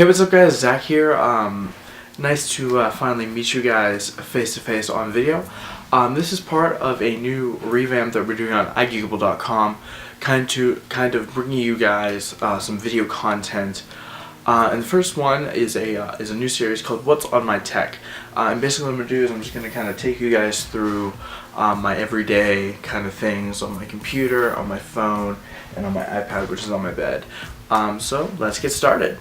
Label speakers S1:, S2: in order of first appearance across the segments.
S1: Hey, what's up guys, Zach here. Nice to finally meet you guys face to face on video. This is part of a new revamp that we're doing on iGeekable.com, kind of bringing you guys some video content. And the first one is a new series called What's on My Tech. And basically what I'm going to do is I'm just going to kind of take you guys through my everyday kind of things on my computer, on my phone, and on my iPad, which is on my bed. So let's get started.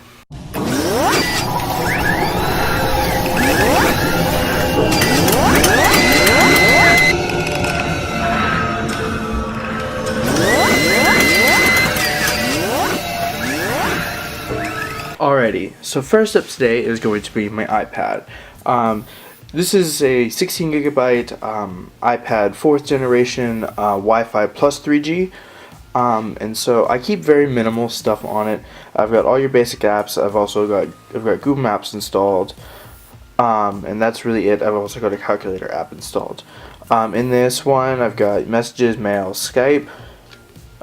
S1: Alrighty, so first up today is going to be my iPad. This is a 16 gigabyte iPad 4th generation Wi-Fi plus 3G. And so I keep very minimal stuff on it. I've got all your basic apps. I've got Google Maps installed, and that's really it. I've also got a calculator app installed. In this one, I've got Messages, Mail, Skype,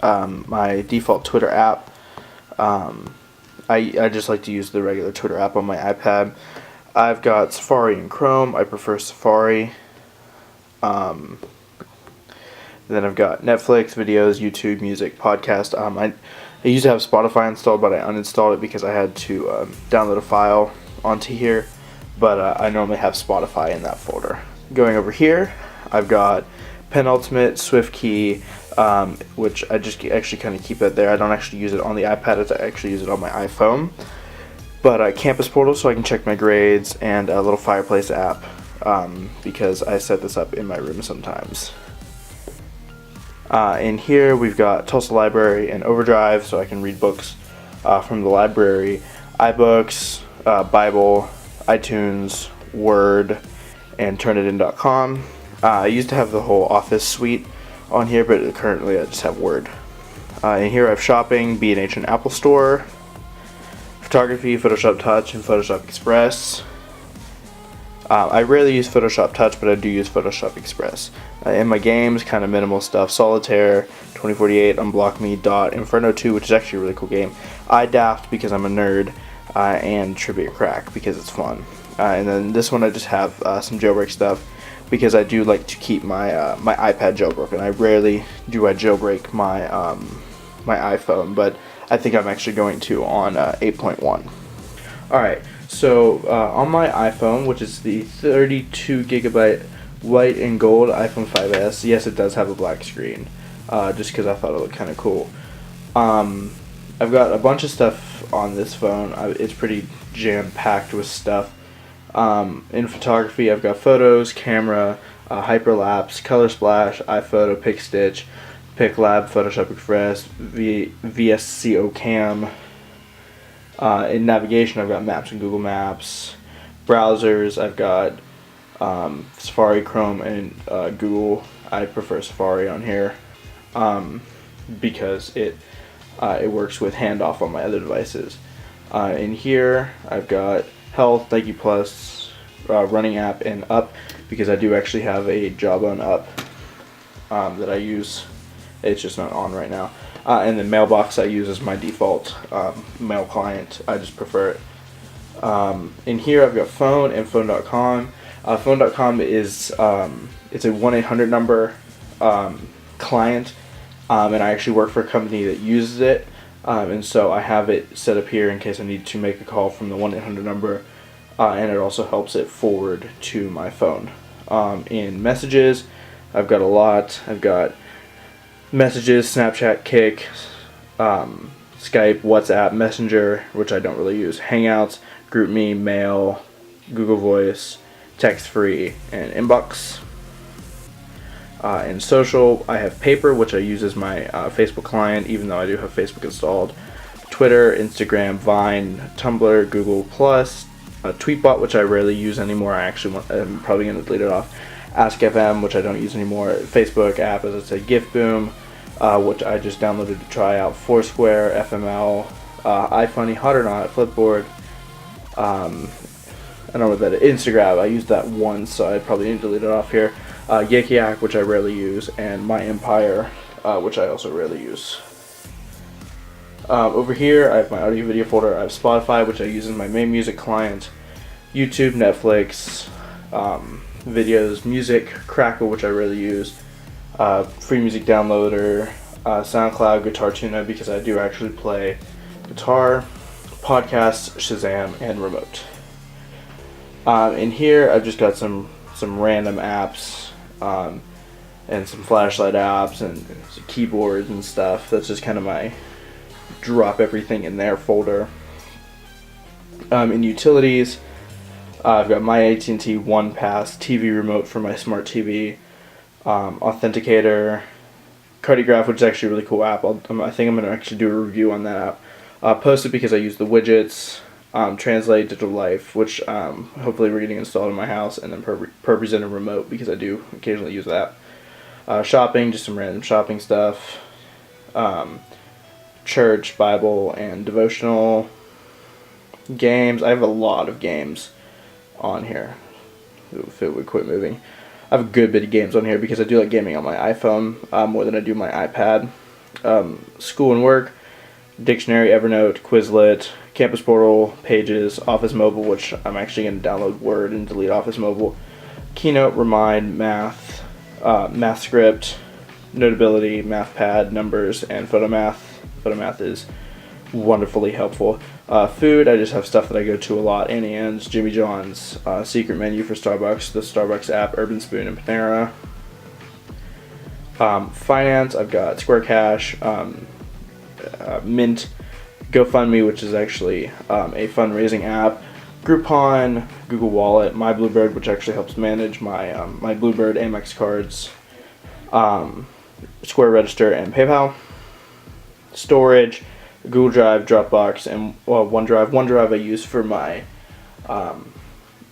S1: my default Twitter app. I just like to use the regular Twitter app on my iPad. I've got Safari and Chrome. I prefer Safari. Then I've got Netflix, videos, YouTube, music, podcast. I used to have Spotify installed, but I uninstalled it because I had to download a file onto here. But I normally have Spotify in that folder. Going over here, I've got Penultimate, SwiftKey, which I just actually kind of keep it there. I don't actually use it on the iPad. I actually use it on my iPhone. But Campus Portal, so I can check my grades, and a little Fireplace app, because I set this up in my room sometimes. In here we've got Tulsa Library and Overdrive, so I can read books from the library, iBooks, Bible, iTunes, Word, and Turnitin.com. I used to have the whole Office suite on here, but currently I just have Word. In here I have Shopping, B&H and Apple Store, Photography, Photoshop Touch, and Photoshop Express. I rarely use Photoshop Touch, but I do use Photoshop Express. In my games, kind of minimal stuff: Solitaire, 2048, Unblock Me, Dot, Inferno 2, which is actually a really cool game, iDaft because I'm a nerd, and Trivia Crack because it's fun. And then this one I just have some jailbreak stuff because I do like to keep my my iPad jailbroken. I rarely do I jailbreak my my iPhone, but I think I'm actually going to on 8.1. Alright, so on my iPhone, which is the 32 gigabyte white and gold iPhone 5S, yes, it does have a black screen, just because I thought it looked kind of cool. I've got a bunch of stuff on this phone. It's pretty jam-packed with stuff. In photography, I've got photos, camera, hyperlapse, color splash, iPhoto, PicStitch, PicLab, Photoshop Express, VSCO Cam. In navigation, I've got Maps and Google Maps. Browsers, I've got Safari, Chrome, and Google. I prefer Safari on here because it works with handoff on my other devices. In here, I've got Health, Nike Plus, Running app, and Up because I do actually have a Jawbone Up that I use. It's just not on right now. And then Mailbox I use as my default mail client. I just prefer it. In here I've got Phone and Phone.com. Phone.com is it's a 1-800 number client, and I actually work for a company that uses it, and so I have it set up here in case I need to make a call from the 1-800 number, and it also helps it forward to my phone. In Messages, I've got a lot. I've got Messages, Snapchat, Kik, Skype, WhatsApp, Messenger, which I don't really use, Hangouts, GroupMe, Mail, Google Voice, Text Free, and Inbox. In social, I have Paper, which I use as my Facebook client, even though I do have Facebook installed, Twitter, Instagram, Vine, Tumblr, Google+, Tweetbot, which I rarely use anymore. I'm probably going to delete it off. Ask.fm, which I don't use anymore. Facebook app, as I said, GIFboom, which I just downloaded to try out. Foursquare, FML, iFunny, Hot or Not, Flipboard. I don't know what that is. Instagram, I used that once, so I probably need to delete it off here. Yik Yak, which I rarely use, and My Empire, which I also rarely use. Over here, I have my audio video folder. I have Spotify, which I use as my main music client, YouTube, Netflix, videos, music, Crackle, which I rarely use, free music downloader, SoundCloud, Guitar Tuna, because I do actually play guitar, podcasts, Shazam, and remote. In here, I've just got some random apps, and some flashlight apps, and some keyboards and stuff. That's just kind of my drop everything in there folder. In utilities, I've got my AT&T One Pass TV remote for my smart TV, Authenticator, Cardiograph, which is actually a really cool app. I think I'm going to actually do a review on that app. Post it because I use the widgets, Translate, Digital Life, which hopefully we're getting installed in my house, and then ProPresenter Remote because I do occasionally use that. Shopping, just some random shopping stuff. Church, Bible, and devotional. Games, I have a lot of games on here. If it would quit moving. I have a good bit of games on here because I do like gaming on my iPhone more than I do my iPad. School and work, Dictionary, Evernote, Quizlet, Campus Portal, Pages, Office Mobile, which I'm actually going to download Word and delete Office Mobile, Keynote, Remind, Math, MathScript, Notability, MathPad, Numbers, and PhotoMath. PhotoMath is wonderfully helpful. Food, I just have stuff that I go to a lot. Annie Ann's, Jimmy John's, Secret Menu for Starbucks, the Starbucks app, Urban Spoon, and Panera. Finance, I've got Square Cash, Mint, GoFundMe, which is actually a fundraising app, Groupon, Google Wallet, My Bluebird, which actually helps manage my my Bluebird Amex cards, Square Register, and PayPal. Storage, Google Drive, Dropbox, and OneDrive. OneDrive I use for my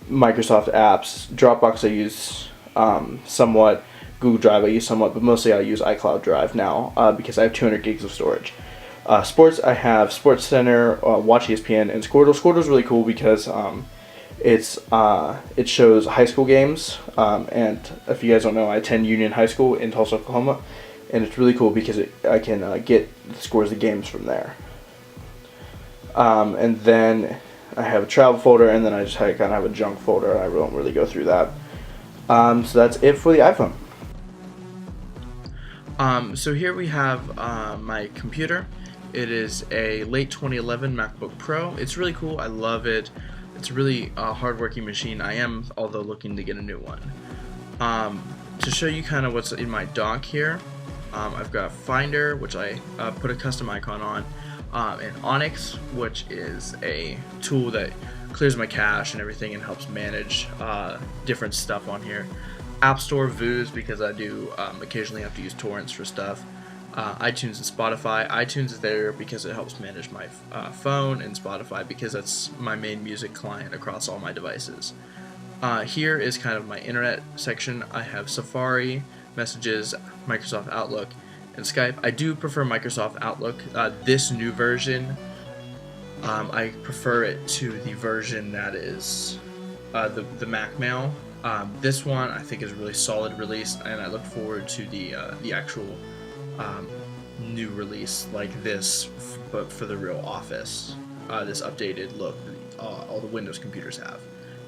S1: Microsoft apps. Dropbox I use somewhat. Google Drive I use somewhat, but mostly I use iCloud Drive now because I have 200 gigs of storage. Sports, I have SportsCenter, Watch ESPN, and Squirtle. Squirtle's really cool because it shows high school games, and if you guys don't know, I attend Union High School in Tulsa, Oklahoma, and it's really cool because I can get the scores of games from there. And then I have a travel folder, and then I just kind of have a junk folder. I don't really go through that. So that's it for the iPhone. So here we have my computer. It is a late 2011 MacBook Pro. It's really cool. I love it. It's a really hard-working machine. I am, although, looking to get a new one. To show you kind of what's in my dock here, I've got Finder, which I put a custom icon on, and Onyx, which is a tool that clears my cache and everything and helps manage different stuff on here. App Store, Vooz, because I do occasionally have to use torrents for stuff. iTunes and Spotify. iTunes is there because it helps manage my phone, and Spotify because that's my main music client across all my devices. Here is kind of my internet section. I have Safari, Messages, Microsoft Outlook, and Skype. I do prefer Microsoft Outlook. This new version, I prefer it to the version that is the Mac Mail. This one I think is a really solid release, and I look forward to the actual new release like this, but for the real Office. This updated look all the Windows computers have.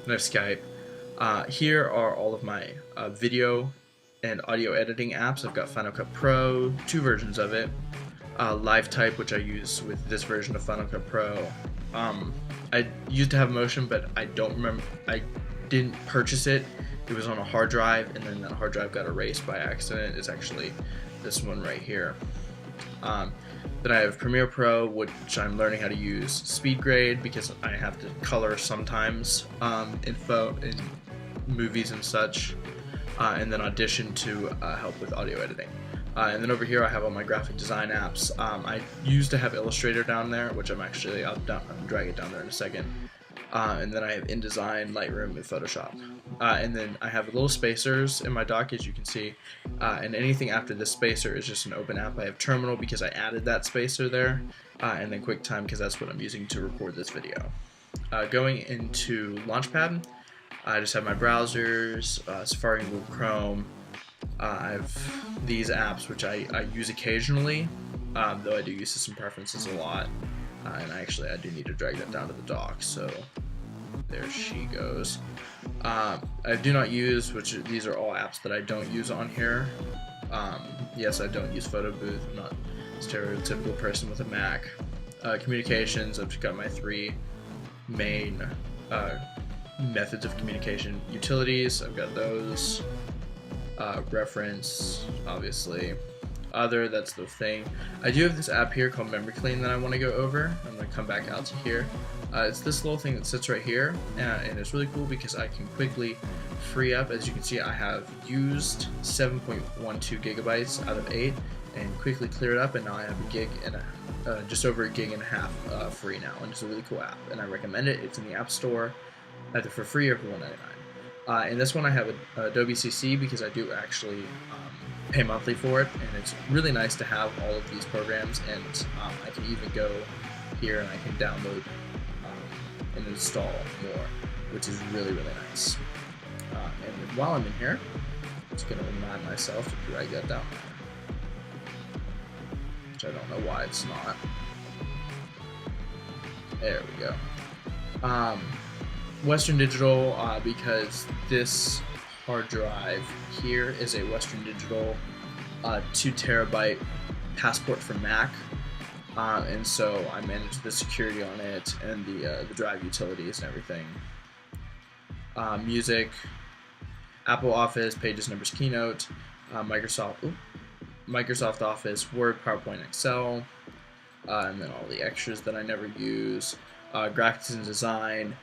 S1: And I have Skype. Here are all of my video and audio editing apps. I've got Final Cut Pro, 2 versions of it. LiveType, which I use with this version of Final Cut Pro. I used to have Motion, but I don't remember. I didn't purchase it. It was on a hard drive, and then that hard drive got erased by accident. It's actually this one right here. Then I have Premiere Pro, which I'm learning how to use. SpeedGrade, because I have to color sometimes in movies and such. And then Audition to help with audio editing. And then over here I have all my graphic design apps. I used to have Illustrator down there, which I'll drag it down there in a second. And then I have InDesign, Lightroom, and Photoshop. And then I have little spacers in my dock, as you can see. And anything after this spacer is just an open app. I have Terminal because I added that spacer there. And then QuickTime because that's what I'm using to record this video. Going into Launchpad, I just have my browsers, Safari and Google Chrome. I have these apps which I use occasionally.
S2: though I do use System Preferences a lot, and I do need to drag that down to the dock, so there she goes. I do not use, these are all apps that I don't use on here. Yes, I don't use Photo Booth. I'm not a stereotypical person with a Mac. Communications, I've got my 3 main methods of communication. Utilities, I've got those. Reference, obviously. Other, that's the thing. I do have this app here called Memory Clean that I want to go over. I'm going to come back out to here. It's this little thing that sits right here, and it's really cool because I can quickly free up. As you can see, I have used 7.12 gigabytes out of 8 and quickly clear it up, and now I have a gig and just over a gig and a half free now, and it's a really cool app, and I recommend it. It's in the App Store, either for free or for $1.99. In this one, I have Adobe CC because I do actually pay monthly for it, and it's really nice to have all of these programs, and I can even go here and I can download and install more, which is really, really nice. And while I'm in here, I'm just going to remind myself to drag that down there, which I don't know why it's not. There we go. Western Digital, because this hard drive here is a Western Digital 2 terabyte Passport for Mac, and so I manage the security on it and the drive utilities and everything. Music, Apple Office, Pages, Numbers, Keynote, Microsoft Office, Word, PowerPoint, Excel, and then all the extras that I never use. Graphics and design.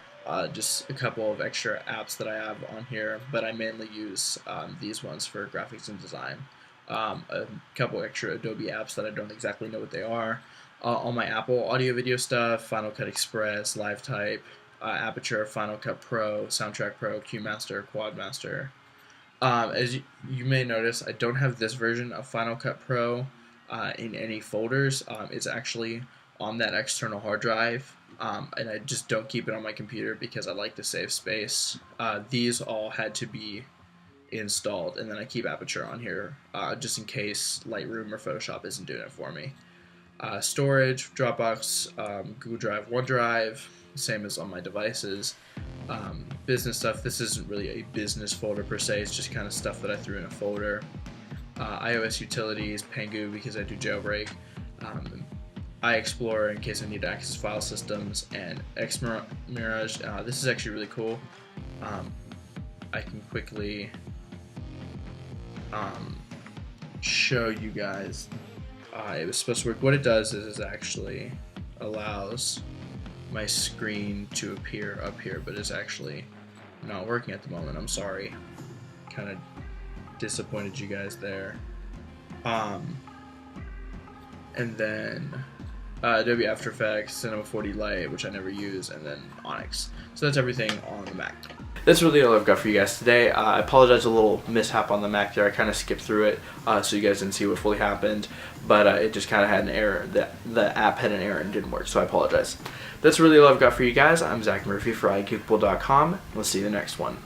S2: Just a couple of extra apps that I have on here, but I mainly use these ones for graphics and design. A couple extra Adobe apps that I don't exactly know what they are. All my Apple audio video stuff, Final Cut Express, LiveType, Aperture, Final Cut Pro, Soundtrack Pro, QMaster, Quadmaster. As you may notice, I don't have this version of Final Cut Pro in any folders. It's actually on that external hard drive. And I just don't keep it on my computer because I like to save space. These all had to be installed, and then I keep Aperture on here just in case Lightroom or Photoshop isn't doing it for me. Storage, Dropbox, Google Drive, OneDrive, same as on my devices. Business stuff, this isn't really a business folder per se, it's just kind of stuff that I threw in a folder. iOS utilities, Pangu because I do jailbreak. iExplorer in case I need to access file systems, and Xmirage. This is actually really cool. I can quickly show you guys. It was supposed to work. What it does is it actually allows my screen to appear up here, but it's actually not working at the moment. I'm sorry. Kind of disappointed you guys there. And then Adobe After Effects, Cinema 4D Lite, which I never use, and then Onyx. So that's everything on the Mac. That's really all I've got for you guys today. I apologize, a little mishap on the Mac there. I kind of skipped through it, so you guys didn't see what fully happened, but it just kind of had an error. The app had an error and didn't work, so I apologize. That's really all I've got for you guys. I'm Zach Murphy for iGeekable.com. We'll see you in the next one.